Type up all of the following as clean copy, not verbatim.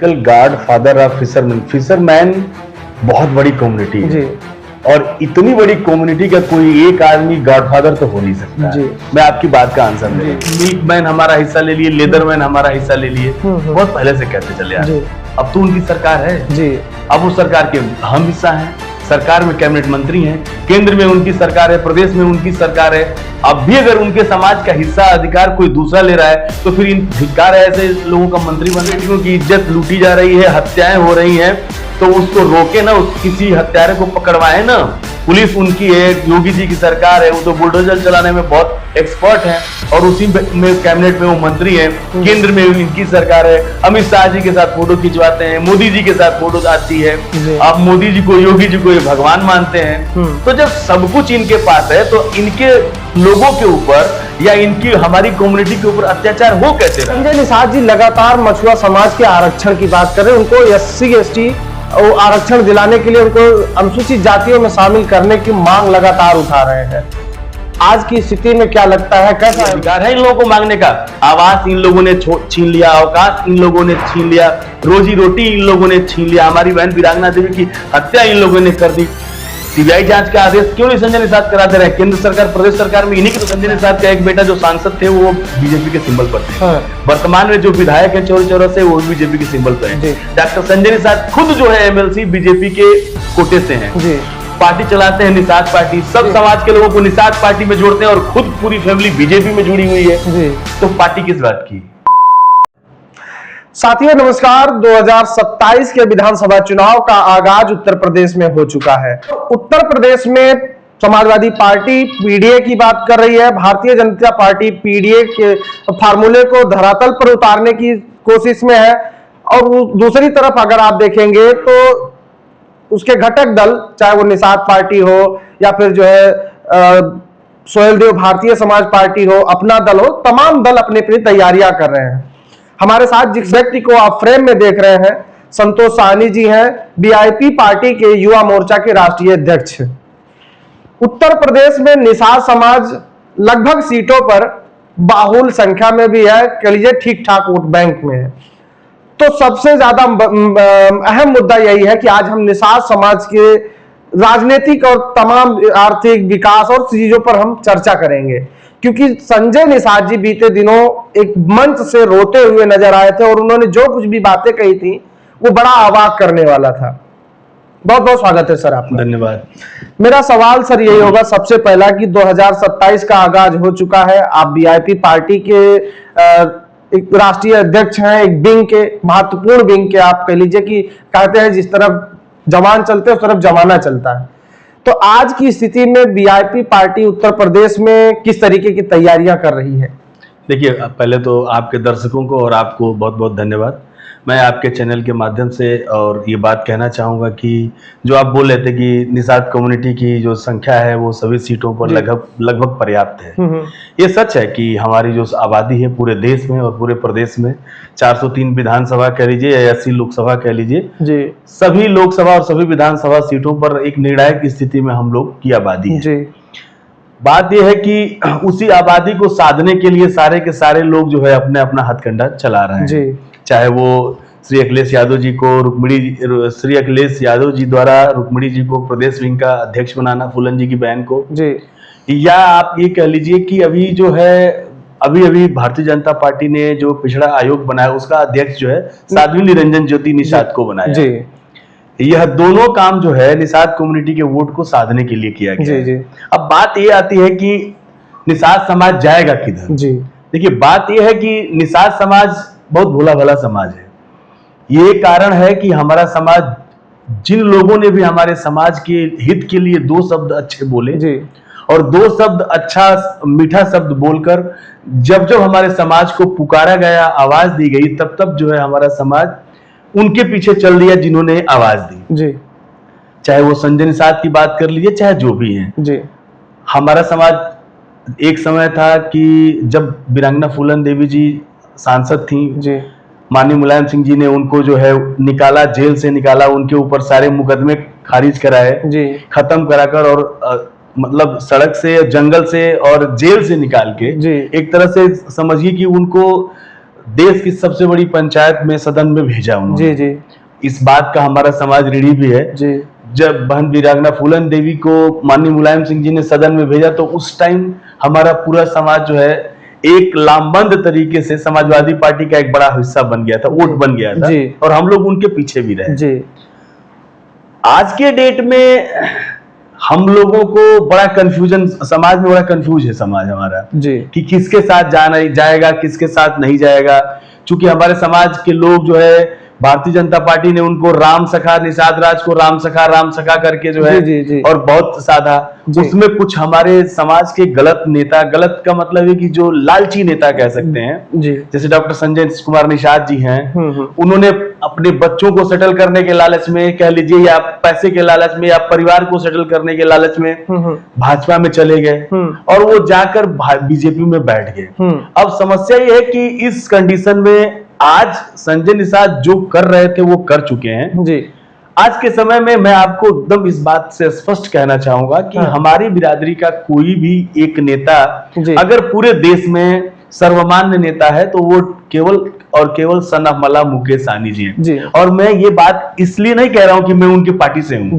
Typical God father of fisherman. Fisherman बहुत बड़ी community है और इतनी बड़ी कम्युनिटी का कोई एक आदमी गॉडफादर तो हो नहीं सकता जी। मैं आपकी बात का आंसर दे, मिल्क मैन हमारा हिस्सा ले लिए, लेदर मैन हमारा हिस्सा ले लिए, बहुत पहले से कहते चले आ रहे। अब तो उनकी सरकार है जी, अब उस सरकार के हम हिस्सा हैं, सरकार में कैबिनेट मंत्री हैं, केंद्र में उनकी सरकार है, प्रदेश में उनकी सरकार है। अब भी अगर उनके समाज का हिस्सा अधिकार कोई दूसरा ले रहा है तो फिर इन धिक्कार है ऐसे लोगों का मंत्री बनने। बेटियों की इज्जत लूटी जा रही है, हत्याएं हो रही हैं, तो उसको रोके ना, किसी हत्यारे को पकड़वाए ना। पुलिस उनकी है, योगी जी की सरकार है, वो तो बुलडोजर चलाने में बहुत एक्सपर्ट हैं और उसी में कैबिनेट में वो मंत्री हैं, केंद्र में इनकी सरकार है। अमित शाह जी के साथ फोटो खिंचवाते हैं, मोदी जी के साथ फोटो आती है, आप मोदी जी को, योगी जी को ये भगवान मानते हैं। तो जब सब कुछ इनके पास है तो इनके लोगों के ऊपर या इनकी हमारी कम्युनिटी के ऊपर अत्याचार हो कैसे रहा? संजय निषाद जी लगातार मछुआ समाज के आरक्षण की बात कर रहे हैं, उनको SC ST आरक्षण दिलाने के लिए उनको अनुसूचित जातियों में शामिल करने की मांग लगातार उठा रहे हैं। आज की स्थिति में क्या लगता है, कैसा अधिकार है इन लोगों को मांगने का? आवास इन लोगों ने छीन लिया, अवकाश इन लोगों ने छीन लिया, रोजी रोटी इन लोगों ने छीन लिया, हमारी बहन वीरांगना देवी की हत्या इन लोगों ने कर दी। CBI जांच का आदेश क्यों नहीं संजय निषाद कराते रहे? केंद्र सरकार, प्रदेश सरकार में इन्हीं के तो संजय निषाद का एक बेटा जो सांसद थे वो बीजेपी के सिंबल पर थे। वर्तमान में जो विधायक है चौरी चौरा से, वो बीजेपी के सिंबल पर है। डॉक्टर संजय निषाद खुद जो है MLC बीजेपी के कोटे से हैं, पार्टी चलाते हैं निषाद पार्टी, सब समाज के लोगों को निषाद पार्टी में जोड़ते हैं और खुद पूरी फैमिली बीजेपी में जुड़ी हुई है, तो पार्टी किस बात की? साथियों नमस्कार। 2027 के विधानसभा चुनाव का आगाज उत्तर प्रदेश में हो चुका है। उत्तर प्रदेश में समाजवादी पार्टी PDA की बात कर रही है, भारतीय जनता पार्टी PDA के फार्मूले को धरातल पर उतारने की कोशिश में है। और दूसरी तरफ अगर आप देखेंगे तो उसके घटक दल, चाहे वो निषाद पार्टी हो या फिर जो है सोहेल देव भारतीय समाज पार्टी हो, अपना दल हो, तमाम दल अपनी अपनी तैयारियां कर रहे हैं। हमारे साथ जिस व्यक्ति को आप फ्रेम में देख रहे हैं, संतोष साहनी जी हैं, VIP पार्टी के युवा मोर्चा के राष्ट्रीय अध्यक्ष। उत्तर प्रदेश में निषाद समाज लगभग सीटों पर बाहुल संख्या में भी है, कह लीजिए ठीक ठाक वोट बैंक में है। तो सबसे ज्यादा अहम मुद्दा यही है कि आज हम निषाद समाज के राजनीतिक और तमाम आर्थिक विकास और चीजों पर हम चर्चा करेंगे, क्योंकि संजय निषाद जी बीते दिनों एक मंच से रोते हुए नजर आए थे और उन्होंने जो कुछ भी बातें कही थी वो बड़ा अवाक करने वाला था। बहुत बहुत स्वागत है सर आपका। धन्यवाद। मेरा सवाल सर यही होगा सबसे पहला कि 2027 का आगाज हो चुका है, आप VIP पार्टी के एक राष्ट्रीय अध्यक्ष हैं, एक विंग के, महत्वपूर्ण विंग के, आप कह लीजिए कि कहते हैं जिस तरफ जवान चलते उस तरफ जमाना चलता है। तो आज की स्थिति में VIP पार्टी उत्तर प्रदेश में किस तरीके की तैयारियां कर रही है? देखिए, पहले तो आपके दर्शकों को और आपको बहुत बहुत धन्यवाद। मैं आपके चैनल के माध्यम से और ये बात कहना चाहूँगा कि जो आप बोल रहे थे कि निषाद कम्युनिटी की जो संख्या है वो सभी सीटों पर लगभग पर्याप्त है। ये सच है कि हमारी जो आबादी है पूरे देश में और पूरे प्रदेश में 403 विधानसभा कह लीजिए या 80 लोकसभा कह लीजिए, सभी लोकसभा और सभी विधानसभा सीटों पर एक निर्णायक स्थिति में हम लोग की आबादी है। बात यह है कि उसी आबादी को साधने के लिए सारे के सारे लोग जो है अपने अपना हथकंडा चला रहे हैं। चाहे वो श्री अखिलेश यादव जी को श्री अखिलेश यादव जी द्वारा रुक्मिणी जी को प्रदेश विंग का अध्यक्ष बनाना, फूलन जी की बहन को, या आप ये कह लीजिए कि अभी जो है अभी भारतीय जनता पार्टी ने जो पिछड़ा आयोग बनाया उसका अध्यक्ष जो है साध्वी निरंजन ज्योति निषाद को बनाया। यह दोनों काम जो है निषाद कम्युनिटी के वोट को साधने के लिए किया गया। अब बात ये आती है कि निषाद समाज जाएगा किधर? देखिए, बात यह है कि निषाद समाज बहुत भोला भला समाज है। ये कारण है कि हमारा समाज, जिन लोगों ने भी हमारे समाज के हित के लिए दो शब्द अच्छे बोले और दो शब्द अच्छा मीठा शब्द बोलकर जब जब हमारे समाज को पुकारा गया, आवाज दी गई, तब तब जो है हमारा समाज उनके पीछे चल दिया जिन्होंने आवाज दी। चाहे वो संजय निषाद की बात कर लीजिए, चाहे जो भी है। हमारा समाज एक समय था कि जब वीरांगना फूलन देवी जी सांसद थी, माननीय मुलायम सिंह जी ने उनको जो है निकाला, जेल से निकाला, उनके ऊपर सारे मुकदमे खारिज कराए, खत्म कराकर और मतलब सड़क से, जंगल से और जेल से निकाल के एक तरह से समझिए कि उनको देश की सबसे बड़ी पंचायत में सदन में भेजा उन्होंने। जी जी। इस बात का हमारा समाज ऋणी भी है। जी। जब बहन वीरांगना फूलन देवी को माननीय मुलायम सिंह जी ने सदन में भेजा तो उस टाइम हमारा पूरा समाज जो है एक लामबंद तरीके से समाजवादी पार्टी का एक बड़ा हिस्सा बन गया था, वोट बन गया था, और हम लोग उनके पीछे भी रहे। जी। आज के डेट में हम लोगों को बड़ा कंफ्यूजन, समाज में बड़ा कंफ्यूज है समाज हमारा जी, कि किसके साथ जाना जाएगा, किसके साथ नहीं जाएगा। क्योंकि हमारे समाज के लोग जो है, भारतीय जनता पार्टी ने उनको राम सखा, निषाद राज को राम सखा करके जो है जी, जी, और बहुत साधा। उसमें कुछ हमारे समाज के गलत नेता, गलत का मतलब है कि जो लालची नेता कह सकते हैं जी, जैसे डॉक्टर संजय कुमार निषाद जी हैं, उन्होंने अपने बच्चों को सेटल करने के लालच में कह लीजिए, या पैसे के लालच में, या परिवार को सेटल करने के लालच में भाजपा में चले गए और वो जाकर बीजेपी में बैठ गए। अब समस्या ये है कि इस कंडीशन में आज संजय निषाद जो कर रहे थे वो कर चुके हैं जी। आज के समय में मैं आपको एकदम इस बात से स्पष्ट कहना चाहूंगा कि हमारी बिरादरी का कोई भी एक नेता अगर पूरे देश में सर्वमान्य नेता है तो वो केवल और केवल सन ऑफ मल्ला मुकेश सहनी जी हैं। और मैं ये बात इसलिए नहीं कह रहा हूं कि मैं उनकी पार्टी से हूं,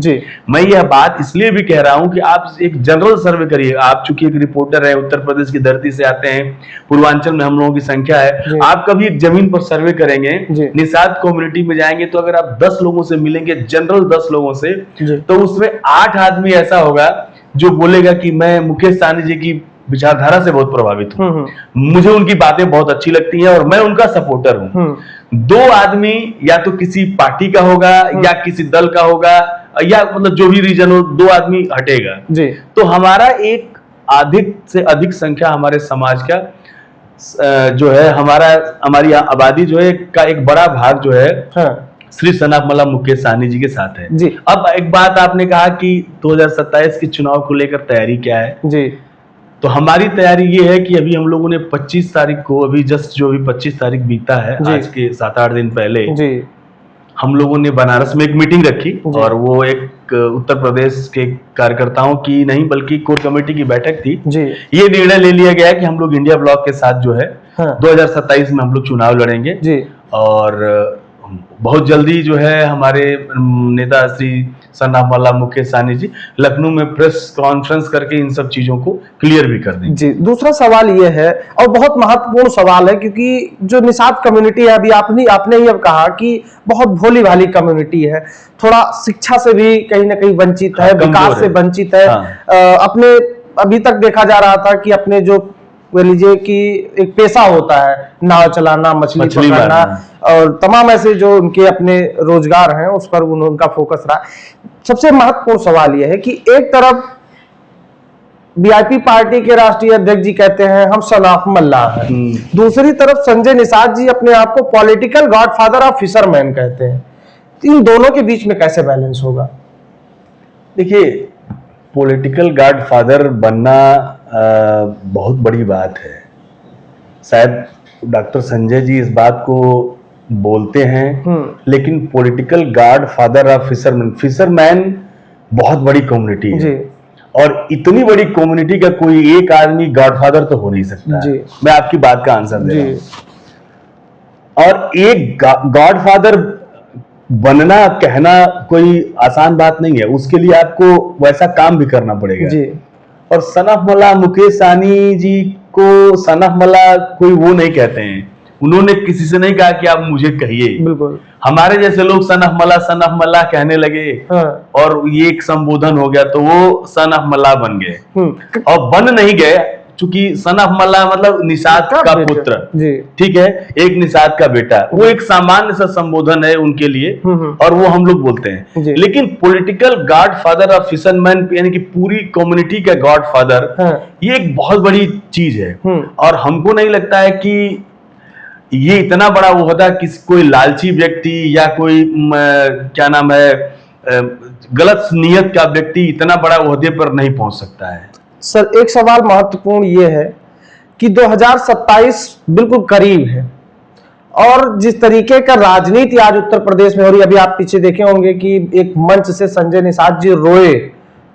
मैं यह बात इसलिए भी कह रहा हूं कि आप एक जनरल सर्वे करिए। आप चूंकि एक रिपोर्टर है, उत्तर प्रदेश की धरती से आते हैं, पूर्वांचल में हम लोगों की संख्या है, आप कभी एक जमीन पर सर्वे करेंगे, निषाद कम्युनिटी में जाएंगे तो अगर आप 10 लोगों से मिलेंगे, जनरल 10 लोगों से, तो उसमें 8 आदमी ऐसा होगा जो बोलेगा कि मैं मुकेश सहनी जी की विचारधारा से बहुत प्रभावित हूं, मुझे उनकी बातें बहुत अच्छी लगती हैं और मैं उनका सपोर्टर हूं। 2 आदमी या तो किसी पार्टी का होगा या किसी दल का होगा, या मतलब जो भी रीजन हो, 2 आदमी हटेगा जी। तो हमारा एक अधिक से अधिक संख्या हमारे समाज का जो है, हमारी आबादी जो है का एक बड़ा भाग जो है श्री सन ऑफ मल्ला मुकेश सहनी जी के साथ है जी। अब एक बात आपने कहा कि 2027 के चुनाव को लेकर तैयारी क्या है जी। तो हमारी तैयारी ये है कि अभी हम लोगों ने 25 तारीख को, अभी जस्ट जो अभी 25 तारीख बीता है, आज के 7-8 दिन पहले जी, हम लोगों ने बनारस में एक मीटिंग रखी और वो एक उत्तर प्रदेश के कार्यकर्ताओं की नहीं बल्कि कोर कमेटी की बैठक थी जी। ये निर्णय ले लिया गया कि हम लोग इंडिया ब्लॉक के साथ जो है 2027 में हम लोग चुनाव लड़ेंगे जी। और बहुत जल्दी जो है हमारे नेता श्री सन ऑफ मल्ला मुकेश सहनी जी लखनऊ में प्रेस कॉन्फ्रेंस करके इन सब चीजों को क्लियर भी कर देंगे जी। दूसरा सवाल ये है, और बहुत महत्वपूर्ण सवाल है, क्योंकि जो निषाद कम्युनिटी है, अभी आपने ही अब कहा कि बहुत भोली भाली कम्युनिटी है, थोड़ा शिक्षा से भी कहीं ना कहीं वंचित है, विकास से वंचित है। अपने अभी तक देखा जा रहा था कि अपने जो लीजिए कि एक पेशा होता है, नाव चलाना, मछली पकड़ना और तमाम ऐसे जो उनके अपने रोजगार हैं उस पर उनका फोकस रहा। सबसे महत्वपूर्ण सवाल यह है कि एक तरफ वीआईपी पार्टी के राष्ट्रीय अध्यक्ष जी कहते हैं हम सन ऑफ मल्ला हैं, दूसरी तरफ संजय निषाद जी अपने आप को पॉलिटिकल गॉडफादर ऑफ फिशरमैन कहते हैं। इन दोनों के बीच में कैसे बैलेंस होगा? देखिए, पॉलिटिकल गॉडफादर बनना बहुत बड़ी बात है। शायद डॉक्टर संजय जी इस बात को बोलते हैं, लेकिन पॉलिटिकल गॉडफादर ऑफ फिशरमैन बहुत बड़ी कम्युनिटी है और इतनी बड़ी कम्युनिटी का कोई एक आदमी गॉडफादर तो हो नहीं सकता जी। मैं आपकी बात का आंसर दे रहा हूं। और एक गॉडफादर बनना, कहना कोई आसान बात नहीं है, उसके लिए आपको वैसा काम भी करना पड़ेगा जी। और सन ऑफ मल्ला मुकेश सहनी जी को सन ऑफ मल्ला कोई वो नहीं कहते हैं, उन्होंने किसी से नहीं कहा कि आप मुझे कहिए। बिल्कुल, हमारे जैसे लोग सन ऑफ मल्ला कहने लगे और ये एक संबोधन हो गया तो वो सन ऑफ मल्ला बन गए। और बन नहीं गए, चूंकि सन ऑफ मल्ला मतलब निषाद का पुत्र, ठीक है, एक निषाद का बेटा, वो एक सामान्य सा संबोधन है उनके लिए और वो हम लोग बोलते हैं। लेकिन पॉलिटिकल गॉडफादर ऑफ फिशरमैन यानी कि पूरी कम्युनिटी का गॉडफादर, ये एक बहुत बड़ी चीज है। और हमको नहीं लगता है कि ये इतना बड़ा वो होता है कि कोई लालची व्यक्ति या कोई क्या नाम है गलत नीयत का व्यक्ति इतना बड़ा ओहदे पर नहीं पहुंच सकता है। सर, एक सवाल महत्वपूर्ण ये है कि 2027 बिल्कुल करीब है और जिस तरीके का राजनीति आज उत्तर प्रदेश में हो रही है, अभी आप पीछे देखे होंगे कि एक मंच से संजय निषाद जी रोए,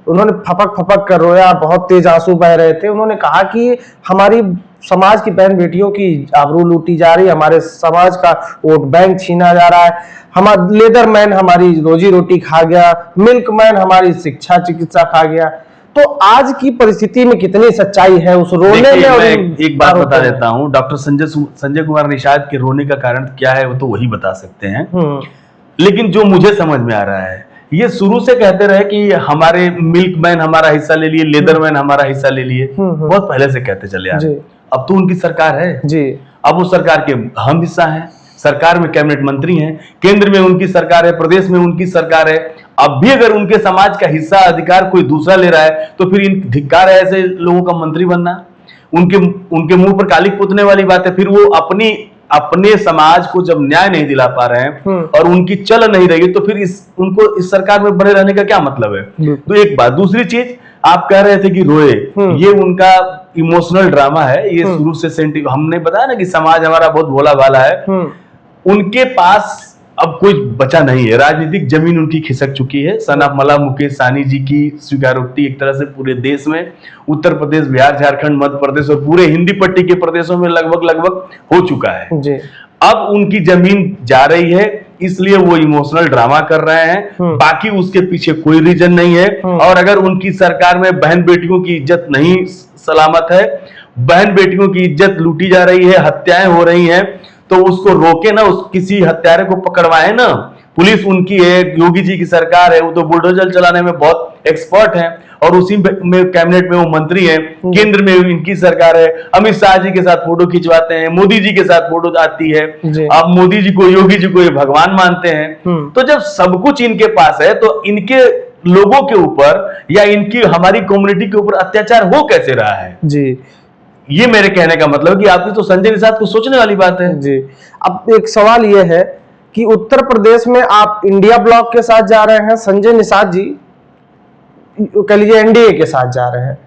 उन्होंने फपक फपक कर रोया, बहुत तेज आंसू बह रहे थे। उन्होंने कहा कि हमारी समाज की बहन बेटियों की आबरू लूटी जा रही है, हमारे समाज का वोट बैंक छीना जा रहा है, हमारा लेदरमैन हमारी रोजी रोटी खा गया, मिल्कमैन हमारी शिक्षा चिकित्सा खा गया। तो आज की परिस्थिति में कितनी सच्चाई है उस रोने में? और एक बात बता देता हूँ, डॉक्टर संजय कुमार निषाद के रोने का कारण क्या है वो तो वही बता सकते हैं। लेकिन जो मुझे समझ में आ रहा है, ये शुरू से कहते रहे कि हमारे मिल्कमैन हमारा हिस्सा ले लिए, लेदरमैन हमारा हिस्सा ले लिए, बहुत पहले से कहते चले आ रहे। अब तो उनकी सरकार है जी, अब उस सरकार के हम हिस्सा हैं, सरकार में कैबिनेट मंत्री हैं, केंद्र में उनकी सरकार है, प्रदेश में उनकी सरकार है। अब भी अगर उनके समाज का हिस्सा अधिकार कोई दूसरा ले रहा है तो फिर इन धिक्कार है ऐसे लोगों का मंत्री बनना। उनके मुंह पर कालिक पुतने वाली बात है। फिर वो अपने समाज को जब न्याय नहीं दिला पा रहे हैं और उनकी चल नहीं रही है तो फिर उनको इस सरकार में बने रहने का क्या मतलब है? तो एक बात। दूसरी चीज, आप कह रहे थे कि रोए, ये उनका इमोशनल ड्रामा है। ये शुरू से हमने बताया ना कि समाज हमारा बहुत भोला भाला है। उनके पास अब कोई बचा नहीं है, राजनीतिक जमीन उनकी खिसक चुकी है। सन ऑफ मला मुकेश सहनी जी की स्वीकारोक्ति एक तरह से पूरे देश में, उत्तर प्रदेश, बिहार, झारखंड, मध्य प्रदेश और पूरे हिंदी पट्टी के प्रदेशों में लगभग हो चुका है जी। अब उनकी जमीन जा रही है, इसलिए वो इमोशनल ड्रामा कर रहे हैं। बाकी उसके पीछे कोई रीजन नहीं है। और अगर उनकी सरकार में बहन बेटियों की इज्जत नहीं सलामत है, बहन बेटियों की इज्जत लूटी जा रही है, हत्याएं हो रही हैं, तो उसको रोके ना, किसी हत्यारे को पकड़वाए ना। पुलिस उनकी है, योगी जी की सरकार है, वो तो बुलडोजर चलाने में बहुत एक्सपर्ट है और उसी में कैबिनेट में वो मंत्री हैं, केंद्र में इनकी सरकार है। अमित शाह जी के साथ फोटो खिंचवाते हैं, मोदी जी के साथ फोटो आती है। अब मोदी जी को, योगी जी को ये भगवान मानते हैं। तो जब सब कुछ इनके पास है तो इनके लोगों के ऊपर या इनकी हमारी कम्युनिटी के ऊपर अत्याचार हो कैसे रहा है जी? ये मेरे कहने का मतलब कि आपकी तो संजय निषाद को सोचने वाली बात है जी। अब एक सवाल ये है कि उत्तर प्रदेश में आप इंडिया ब्लॉक के साथ जा रहे हैं, संजय निषाद जी कह लीजिए एनडीए के साथ जा रहे हैं।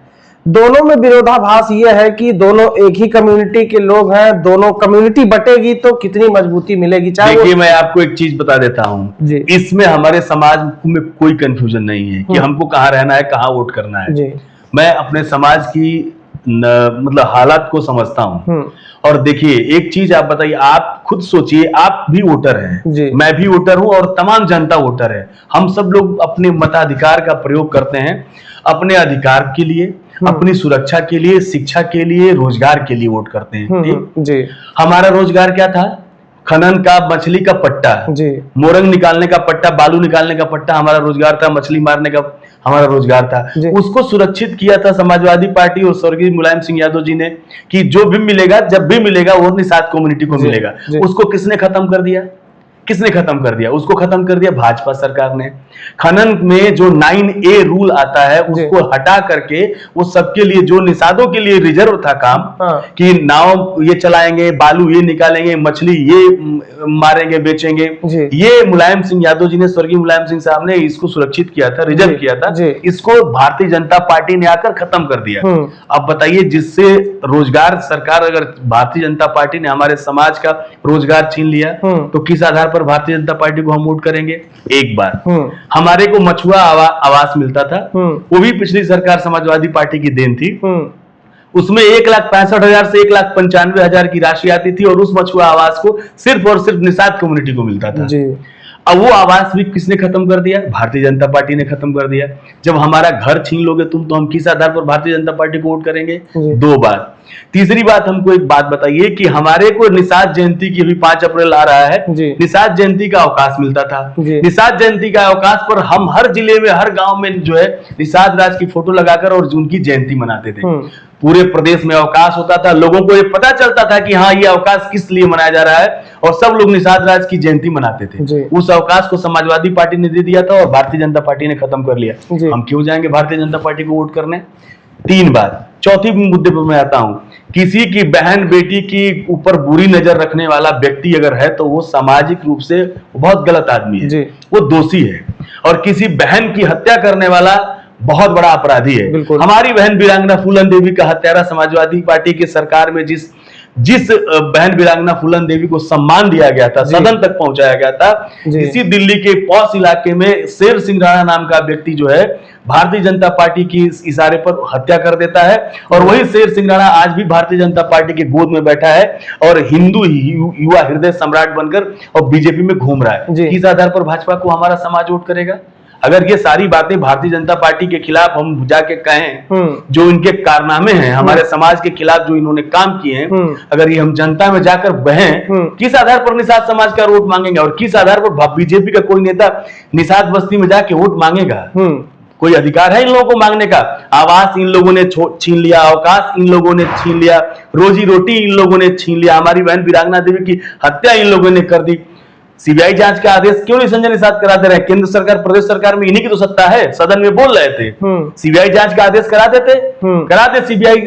दोनों में विरोधाभास ये है कि दोनों एक ही कम्युनिटी के लोग हैं, दोनों कम्युनिटी बटेगी तो कितनी मजबूती मिलेगी? देखिए, मैं आपको एक चीज बता देता हूं, इसमें हमारे समाज में कोई कंफ्यूजन नहीं है कि हमको कहाँ रहना है, कहाँ वोट करना है। मैं अपने समाज की मतलब हालात को समझता हूं। और देखिए, एक चीज आप बताइए, आप खुद सोचिए, आप भी वोटर हैं, मैं भी वोटर हूं और तमाम जनता वोटर है। हम सब लोग अपने मताधिकार का प्रयोग करते हैं अपने अधिकार के लिए, अपनी सुरक्षा के लिए, शिक्षा के लिए, रोजगार के लिए वोट करते हैं। ठीक? हमारा रोजगार क्या था? खनन का, मछली का पट्टा, मोरंग निकालने का पट्टा, बालू निकालने का पट्टा हमारा रोजगार था, मछली मारने का हमारा रोजगार था। उसको सुरक्षित किया था समाजवादी पार्टी और स्वर्गीय मुलायम सिंह यादव जी ने कि जो भी मिलेगा, जब भी मिलेगा, वो निषाद कम्युनिटी को मिलेगा। उसको किसने खत्म कर दिया? किसने खत्म कर दिया? उसको खत्म कर दिया भाजपा सरकार ने। खनन में जो 9A रूल आता है उसको हटा करके वो सबके लिए, जो निषादों के लिए रिजर्व था काम, कि नाव ये चलाएंगे, बालू ये निकालेंगे, मछली ये मारेंगे, बेचेंगे, ये मुलायम सिंह यादव जी ने, स्वर्गीय मुलायम सिंह साहब ने इसको सुरक्षित किया था, रिजर्व किया था। इसको भारतीय जनता पार्टी ने आकर खत्म कर दिया। अब बताइए, जिससे रोजगार सरकार, अगर भारतीय जनता पार्टी ने हमारे समाज का रोजगार छीन लिया तो किस आधार पर भारतीय जनता पार्टी को हम वोट करेंगे? एक बार हमारे को मछुआ आवास मिलता था, वो भी पिछली सरकार समाजवादी पार्टी की देन थी। उसमें 1,65,000 से 1,95,000 की राशि आती थी और उस मछुआ आवास को सिर्फ और सिर्फ निषाद कम्युनिटी को मिलता था। अब वो आवास भी किसने खत्म कर दिया? भारतीय जनता पार्टी ने खत्म कर दिया। जब हमारा घर छीन लोगे तुम, तो हम किस आधार पर भारतीय जनता पार्टी को वोट करेंगे? 2 बार। तीसरी बात, हमको एक बात बताइए कि हमारे को निषाद जयंती की, अभी 5 अप्रैल आ रहा है, निषाद जयंती का अवकाश मिलता था। निषाद जयंती का अवकाश पर हम हर जिले में, हर गांव में जो है निषाद राज की फोटो लगाकर और उनकी जयंती मनाते थे। पूरे प्रदेश में अवकाश होता था, लोगों को ये पता चलता था कि हाँ, ये अवकाश किस लिए मनाया जा रहा है, और सब लोग निषाद राज की जयंती मनाते थे। उस अवकाश को समाजवादी पार्टी ने दे दिया था और भारतीय जनता पार्टी ने खत्म कर लिया। हम क्यों जाएंगे भारतीय जनता पार्टी को वोट करने? 3 बात। चौथी मुद्दे पर मैं आता हूं, किसी की बहन बेटी की ऊपर बुरी नजर रखने वाला व्यक्ति अगर है तो वो सामाजिक रूप से बहुत गलत आदमी है, वो दोषी है। और किसी बहन की हत्या करने वाला बहुत बड़ा अपराधी है। हमारी बहन वीरांगना फूलन देवी का हत्यारा समाजवादी पार्टी की सरकार में जिस जिस बहन वीरांगना फूलन देवी को सम्मान दिया गया था, सदन तक पहुंचाया गया था, इसी दिल्ली के पॉश इलाके में शेर सिंह राणा नाम का व्यक्ति जो है भारतीय जनता पार्टी की इशारे पर हत्या कर देता है। और वही शेर सिंह राणा आज भी भारतीय जनता पार्टी की गोद में बैठा है और हिंदू युवा हृदय सम्राट बनकर और बीजेपी में घूम रहा है। किस आधार पर भाजपा को हमारा समाज वोट करेगा? अगर ये सारी बातें भारतीय जनता पार्टी के खिलाफ हम जाके कहें, जो इनके कारनामे हैं हमारे समाज के खिलाफ जो इन्होंने काम किए हैं, अगर ये हम जनता में जाकर बहें, किस आधार पर निषाद समाज का वोट मांगेंगे? और किस आधार पर बीजेपी का कोई नेता निषाद बस्ती में जाके वोट मांगेगा? कोई अधिकार है इन लोगों को मांगने का? आवास इन लोगों ने छीन लिया, अवकाश इन लोगों ने छीन लिया, रोजी रोटी इन लोगों ने छीन लिया, हमारी बहन वीरांगना देवी की हत्या इन लोगों ने कर दी। सीबीआई जांच का आदेश क्यों नहीं संजय निषाद कराते रहे? केंद्र सरकार प्रदेश सरकार में इन्हीं की तो सत्ता है, सदन में बोल रहे थे। सीबीआई जांच का आदेश करा देते, सीबीआई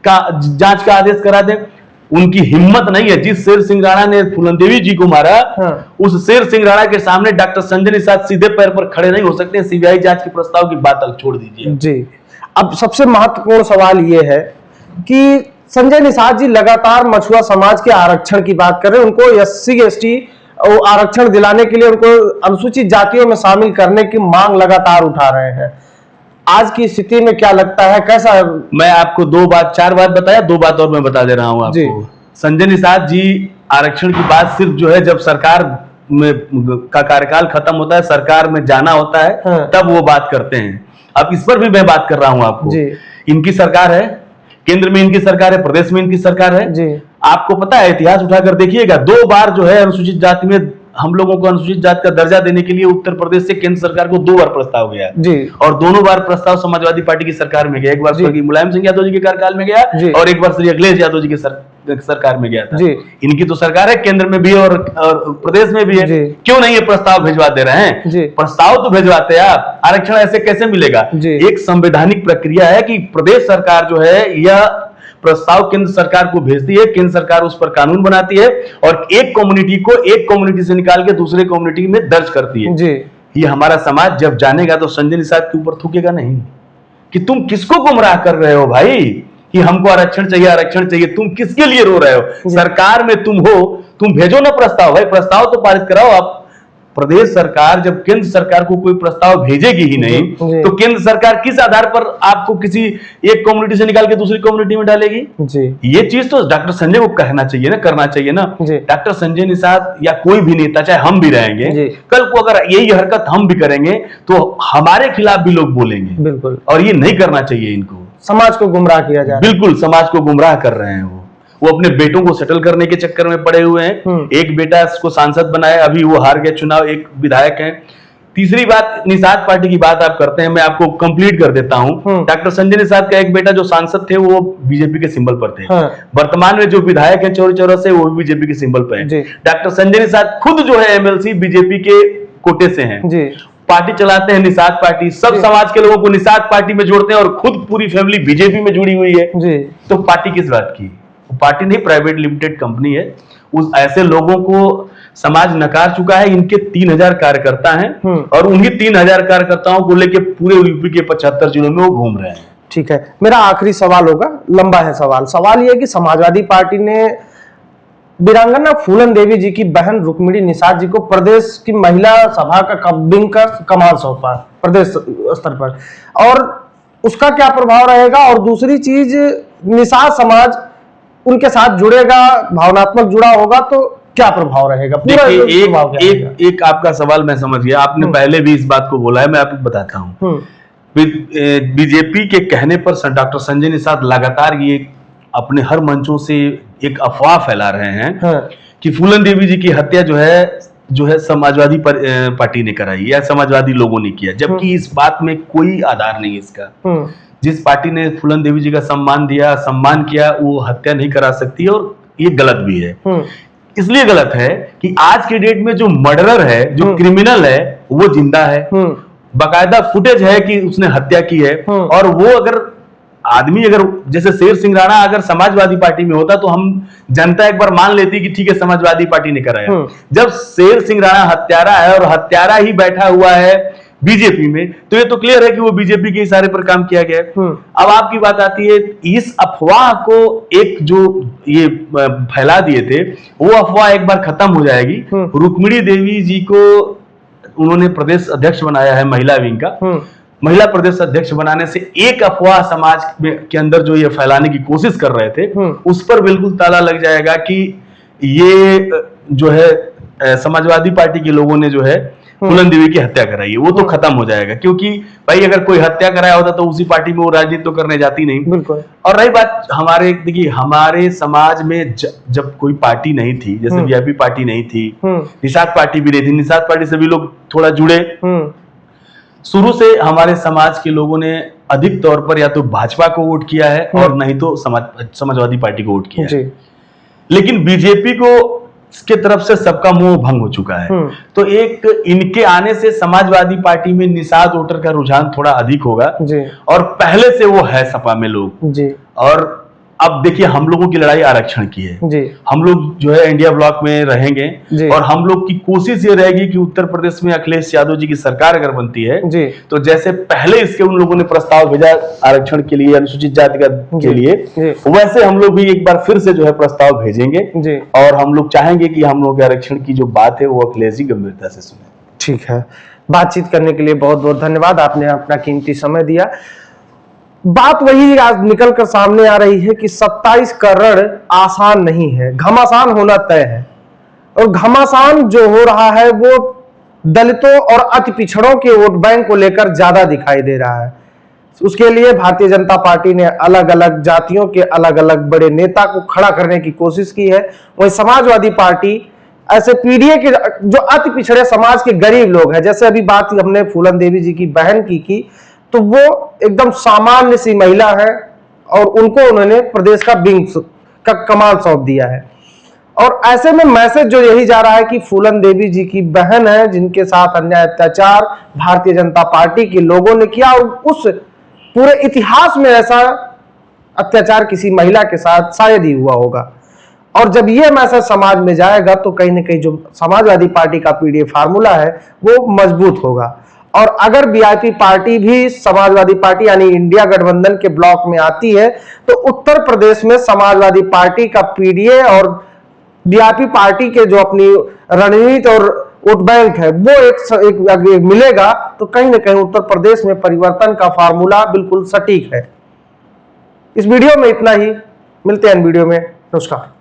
का जांच का आदेश करा दे। उनकी हिम्मत नहीं है। जिस शेर सिंह राणा ने फूलन देवी जी को मारा, उस शेर सिंह राणा के सामने डॉक्टर संजय निषाद सीधे पैर पर खड़े नहीं हो सकते। सीबीआई जांच के प्रस्ताव की बात अलग छोड़ दीजिए जी। अब सबसे महत्वपूर्ण सवाल यह है कि संजय निषाद जी लगातार मछुआ समाज के आरक्षण की बात कर रहे हैं। उनको SC ST आरक्षण दिलाने के लिए उनको अनुसूचित जातियों में शामिल करने की मांग लगातार उठा रहे हैं। आज की स्थिति में क्या लगता है, कैसा? मैं आपको चार बात बताया, 2 बात और मैं बता दे रहा हूं आपको। संजय निषाद जी आरक्षण की बात सिर्फ जो है जब सरकार में का कार्यकाल खत्म होता है, सरकार में जाना होता है, तब वो बात करते हैं। अब इस पर भी मैं बात कर रहा हूं आपको। इनकी सरकार है, केंद्र में इनकी सरकार है, प्रदेश में इनकी सरकार है। आपको पता है, इतिहास उठाकर देखिएगा, 2 बार जो है अनुसूचित जाति में हम लोगों को अनुसूचित जाति का दर्जा देने के लिए उत्तर प्रदेश से केंद्र सरकार को 2 बार प्रस्ताव गया जी। और दोनों बार प्रस्ताव समाजवादी पार्टी की सरकार में गया। एक बार स्वर्गीय मुलायम सिंह यादव जी के कार्यकाल में गया और एक बार श्री अखिलेश यादव जी के सरकार में गया था जी। इनकी तो सरकार है, केंद्र में भी और प्रदेश में भी है। क्यों नहीं ये प्रस्ताव भिजवा दे रहे हैं? प्रस्ताव तो भिजवाते हैं आप। आरक्षण ऐसे कैसे मिलेगा? एक संवैधानिक प्रक्रिया है कि प्रदेश सरकार जो है यह प्रस्ताव केंद्र सरकार को भेजती है, केंद्र सरकार उस पर कानून बनाती है और एक कम्युनिटी से निकाल के दूसरे कम्युनिटी में दर्ज करती है जी। ये हमारा समाज जब जानेगा तो संजय निषाद के ऊपर थूकेगा नहीं कि तुम किसको गुमराह कर रहे हो भाई, कि हमको आरक्षण चाहिए। तुम किसके लिए रो रहे हो? सरकार में तुम हो, तुम भेजो ना प्रस्ताव भाई, प्रस्ताव तो पारित कराओ। आप प्रदेश सरकार जब केंद्र सरकार को कोई प्रस्ताव भेजेगी ही नहीं तो केंद्र सरकार किस आधार पर आपको किसी एक कम्युनिटी से निकाल के दूसरी कम्युनिटी में डालेगी जी। ये चीज तो डॉक्टर संजय को कहना चाहिए ना, करना चाहिए ना। डॉक्टर संजय निषाद या कोई भी नेता, चाहे हम भी रहेंगे, कल को अगर यही हरकत हम भी करेंगे तो हमारे खिलाफ भी लोग बोलेंगे। बिल्कुल, और ये नहीं करना चाहिए इनको। समाज को गुमराह किया जाए, बिल्कुल समाज को गुमराह कर रहे हैं। वो अपने बेटों को सेटल करने के चक्कर में पड़े हुए हैं। एक बेटा इसको सांसद बनाया, अभी वो हार गया चुनाव, एक विधायक है। तीसरी बात, निषाद पार्टी की बात आप करते हैं, मैं आपको कंप्लीट कर देता हूं। डॉक्टर संजय निषाद का एक बेटा जो सांसद थे वो बीजेपी के सिंबल पर थे। वर्तमान में जो विधायक है चौरी चौरा से, वो भी बीजेपी के सिंबल पर है। डॉक्टर संजय निषाद खुद जो है MLC बीजेपी के कोटे से हैं, पार्टी चलाते हैं निषाद पार्टी, सब समाज के लोगों को निषाद पार्टी में जोड़ते हैं और खुद पूरी फैमिली बीजेपी में जुड़ी हुई है। तो पार्टी किस बात की? पार्टी नहीं, प्राइवेट लिमिटेड कंपनी है। उस ऐसे लोगों को समाज नकार चुका है। इनके 3000 कार्यकर्ता हैं और उन्हीं 3000 कार्यकर्ताओं को लेकर पूरे यूपी के 75 जिलों में वो घूम रहे हैं। ठीक है, मेरा आखिरी सवाल होगा, लंबा है सवाल यह है कि समाजवादी पार्टी ने वीरांगना फूलन देवी जी की बहन रुक्मिणी निषाद जी को प्रदेश की महिला सभा का विंग का कमान सौंपा प्रदेश स्तर पर, और उसका क्या प्रभाव रहेगा? और दूसरी चीज, निषाद समाज उनके साथ जुड़ेगा, भावनात्मक जुड़ा होगा, तो क्या प्रभाव रहेगा? देखिए, एक आपका सवाल मैं समझ गया। आपने पहले भी इस बात को बोला है, मैं आपको बताता हूं। बीजेपी के कहने पर डॉक्टर संजय निषाद लगातार ये अपने हर मंचों से एक अफवाह फैला रहे हैं कि फूलन देवी जी की हत्या जो है समाजवादी पार्टी ने कराई या समाजवादी लोगों ने किया, जबकि इस बात में कोई आधार नहीं है इसका। जिस पार्टी ने फूलन देवी जी का सम्मान किया, वो हत्या नहीं करा सकती और ये गलत भी है। इसलिए गलत है कि आज के डेट में जो मर्डरर है, जो क्रिमिनल है, वो जिंदा है। बाकायदा फुटेज है कि उसने हत्या की है। और वो अगर जैसे शेर सिंह राणा अगर समाजवादी पार्टी में होता तो हम जनता एक बार मान लेती कि ठीक है समाजवादी पार्टी ने कराया। जब शेर सिंह राणा हत्यारा है और हत्यारा ही बैठा हुआ है बीजेपी में, तो ये तो क्लियर है कि वो बीजेपी के इशारे पर काम किया गया है। अब आपकी बात आती है, इस अफवाह को एक जो ये फैला दिए थे, वो अफवाह एक बार खत्म हो जाएगी। रुक्मिणी देवी जी को उन्होंने प्रदेश अध्यक्ष बनाया है महिला विंग का। महिला प्रदेश अध्यक्ष बनाने से एक अफवाह समाज के अंदर जो ये फैलाने की कोशिश कर रहे थे, उस पर बिल्कुल ताला लग जाएगा कि ये जो है समाजवादी पार्टी के लोगों ने जो है फूलन देवी की हत्या कराई है, वो तो खत्म हो जाएगा। क्योंकि भाई अगर कोई हत्या कराया होता तो उसी पार्टी में वो राजनीति तो करने जाती नहीं। बिल्कुल। और रही बात हमारे, देखिए हमारे समाज में जब कोई पार्टी नहीं थी, जैसे वीआईपी पार्टी नहीं थी, निषाद पार्टी भी नहीं थी, निषाद पार्टी से भी लोग थोड़ा जुड़े। शुरू से हमारे समाज के लोगों ने अधिक तौर पर या तो भाजपा को वोट किया है और नहीं तो समाजवादी पार्टी को वोट किया है। लेकिन बीजेपी को के तरफ से सबका मोह भंग हो चुका है। तो एक इनके आने से समाजवादी पार्टी में निषाद वोटर का रुझान थोड़ा अधिक होगा और पहले से वो है सपा में लोग। और अब देखिए हम लोगों की लड़ाई आरक्षण की है। हम लोग जो है इंडिया ब्लॉक में रहेंगे और हम लोग की कोशिश ये रहेगी कि उत्तर प्रदेश में अखिलेश यादव जी की सरकार अगर बनती है तो जैसे पहले इसके उन लोगों ने प्रस्ताव भेजा आरक्षण के लिए, अनुसूचित जाति के लिए, वैसे हम लोग भी एक बार फिर से जो है प्रस्ताव भेजेंगे और हम लोग चाहेंगे कि हम लोग आरक्षण की जो बात है वो अखिलेश जी गंभीरता से सुने। ठीक है, बातचीत करने के लिए बहुत बहुत धन्यवाद, आपने अपना कीमती समय दिया। बात वही आज निकल कर सामने आ रही है कि 27 करोड़ आसान नहीं है, घमासान होना तय है। और घमासान जो हो रहा है वो दलितों और अति पिछड़ों के वोट बैंक को लेकर ज्यादा दिखाई दे रहा है। उसके लिए भारतीय जनता पार्टी ने अलग अलग जातियों के अलग अलग बड़े नेता को खड़ा करने की कोशिश की है। वही समाजवादी पार्टी ऐसे पीडीए के जो अति पिछड़े समाज के गरीब लोग हैं, जैसे अभी बात हमने फूलन देवी जी की बहन की तो वो एकदम सामान्य सी महिला है और उनको उन्होंने प्रदेश का विंग का कमाल सौंप दिया है। और ऐसे में मैसेज जो यही जा रहा है कि फूलन देवी जी की बहन है जिनके साथ अन्याय अत्याचार भारतीय जनता पार्टी के लोगों ने किया और उस पूरे इतिहास में ऐसा अत्याचार किसी महिला के साथ शायद ही हुआ होगा। और जब ये मैसेज समाज में जाएगा तो कहीं ना कहीं जो समाजवादी पार्टी का पीडीए फार्मूला है वो मजबूत होगा। और अगर वीआईपी पार्टी भी समाजवादी पार्टी यानी इंडिया गठबंधन के ब्लॉक में आती है तो उत्तर प्रदेश में समाजवादी पार्टी का पीडीए और वीआईपी पार्टी के जो अपनी रणनीति और वोट बैंक है वो एक मिलेगा तो कहीं ना कहीं उत्तर प्रदेश में परिवर्तन का फार्मूला बिल्कुल सटीक है। इस वीडियो में इतना ही, मिलते हैं वीडियो में, नमस्कार।